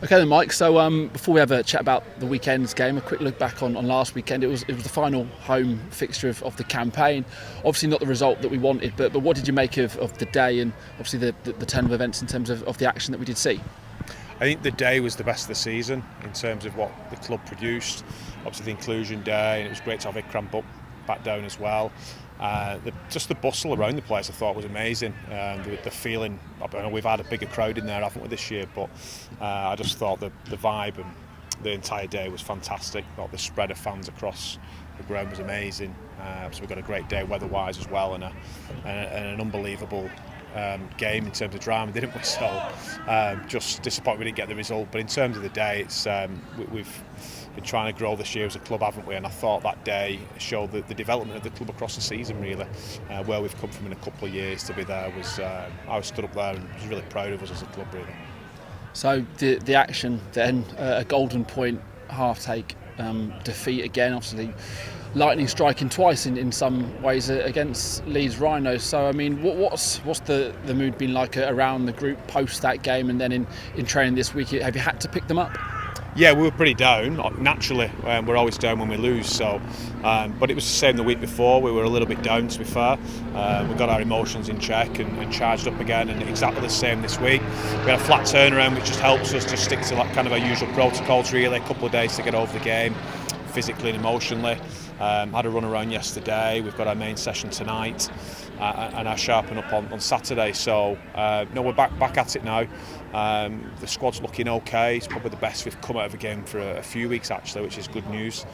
Okay then, Mike. So before we have a chat about the weekend's game, a quick look back on last weekend. It was the final home fixture of the campaign. Obviously not the result that we wanted, but what did you make of the day and obviously the turn of events in terms of the action that we did see? I think the day was the best of the season in terms of what the club produced. Obviously the inclusion day, and it was great to have Eccles back down as well. Just the bustle around the place I thought was amazing. The feeling, I know we've had a bigger crowd in there, haven't we, this year, but I just thought the vibe and the entire day was fantastic. I thought the spread of fans across the ground was amazing. So we got a great day weather-wise as well, and an unbelievable game in terms of drama, didn't we? So just disappointed we didn't get the result, but in terms of the day, it's we've been trying to grow this year as a club, haven't we? And I thought that day showed the development of the club across the season, really, where we've come from in a couple of years to be there. I was stood up there and was really proud of us as a club, really. So the action then, a golden point half take defeat again, obviously lightning striking twice in some ways against Leeds Rhinos. So I mean, what's the mood been like around the group post that game, and then in training this week? Have you had to pick them up? Yeah, we were pretty down. Naturally, we're always down when we lose. So, but it was the same the week before. We were a little bit down, to be fair. We got our emotions in check and charged up again, and exactly the same this week. We had a flat turnaround, which just helps us to stick to kind of our usual protocols. Really, a couple of days to get over the game, physically and emotionally. Had a run around yesterday. We've got our main session tonight, and our sharpen up on Saturday. So no, we're back at it now. The squad's looking okay. It's probably the best we've come out of a game for a few weeks actually, which is good news.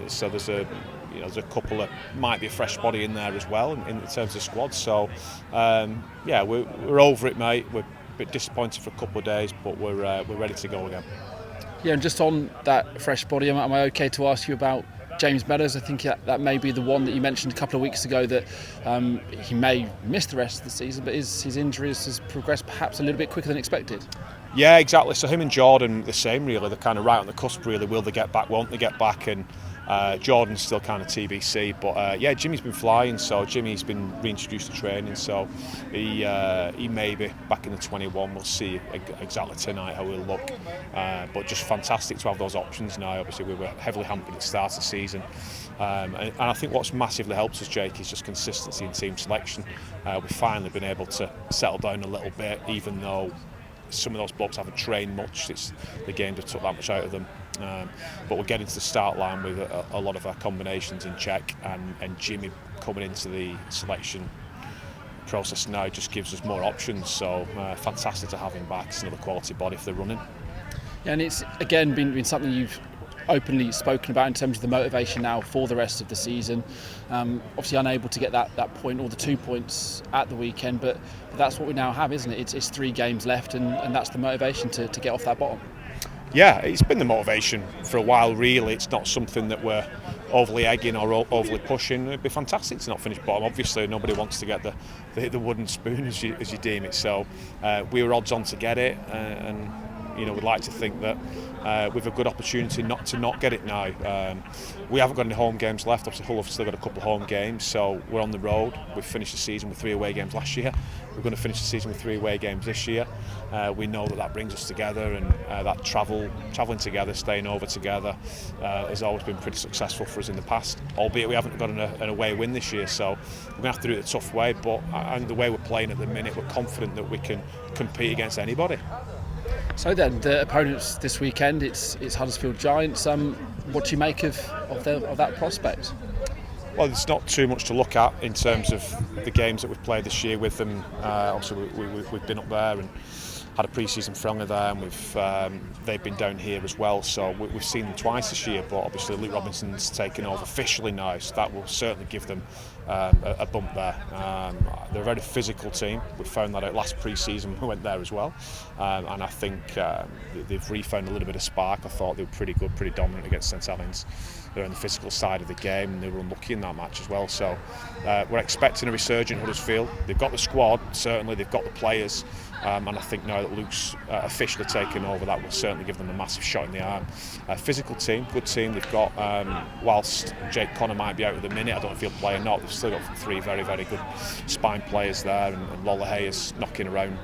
So there's a couple that might be a fresh body in there as well in terms of squad. So yeah, we're over it, mate. We're a bit disappointed for a couple of days, but we're ready to go again. Yeah, and just on that fresh body, am I okay to ask you about James Meadows? I think that may be the one that you mentioned a couple of weeks ago, that he may miss the rest of the season, but his injuries has progressed perhaps a little bit quicker than expected. Yeah, exactly. So him and Jordan, the same really. They're kind of right on the cusp really. Will they get back? Won't they get back? And Jordan's still kind of TBC. But yeah, Jimmy's been flying. So Jimmy's been reintroduced to training. So he may be back in the 21. We'll see exactly tonight how he'll look. But just fantastic to have those options now. Obviously, we were heavily hampered at the start of the season. And I think what's massively helped us, Jake, is just consistency in team selection. We've finally been able to settle down a little bit, even though some of those blokes haven't trained much. It's the game that took that much out of them. But we're getting to the start line with a lot of our combinations in check, and Jimmy coming into the selection process now just gives us more options. So fantastic to have him back. It's another quality body if they're running. Yeah, and it's again been something you've openly spoken about in terms of the motivation now for the rest of the season. Obviously unable to get that point or the 2 points at the weekend, but that's what we now have, isn't it? It's 3 games left, and that's the motivation to get off that bottom. Yeah, it's been the motivation for a while really. It's not something that we're overly egging or overly pushing. It'd be fantastic to not finish bottom. Obviously nobody wants to get the wooden spoon as you deem it, so we were odds on to get it, and we'd like to think that we've a good opportunity not to get it now. We haven't got any home games left. Obviously Hull have still got a couple of home games, so we're on the road. We've finished the season with 3 away games last year. We're going to finish the season with 3 away games this year. We know that brings us together, and that travelling together, staying over together has always been pretty successful for us in the past, albeit we haven't got an away win this year, so we're going to have to do it the tough way, but and the way we're playing at the minute, we're confident that we can compete against anybody. So then, the opponents this weekend, it's Huddersfield Giants. What do you make of that prospect? Well, there's not too much to look at in terms of the games that we've played this year with them. Obviously, we've been up there and had a pre-season friendly there, and they've been down here as well. So we've seen them twice this year, but obviously Luke Robinson's taken over officially now, so that will certainly give them a bump there. They're a very physical team. We found that out last pre-season. We went there as well, and I think they've refound a little bit of spark. I thought they were pretty good, pretty dominant against St Helens. They're on the physical side of the game, and they were unlucky in that match as well. So we're expecting a resurgent Huddersfield. They've got the squad, certainly. They've got the players. And I think now that Luke's officially taken over, that will certainly give them a massive shot in the arm. Physical team, good team. They've got, whilst Jake Connor might be out at the minute, I don't know if he'll play or not, they've still got 3 very, very good spine players there, and Lola Hayes knocking around,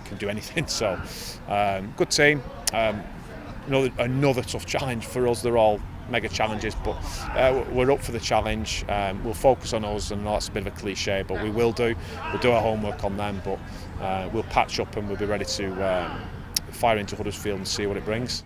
can do anything. So good team. Another tough challenge for us. They're all mega challenges, but we're up for the challenge. We'll focus on us, and that's a bit of a cliche, but we'll do our homework on them, but we'll patch up and we'll be ready to fire into Huddersfield and see what it brings.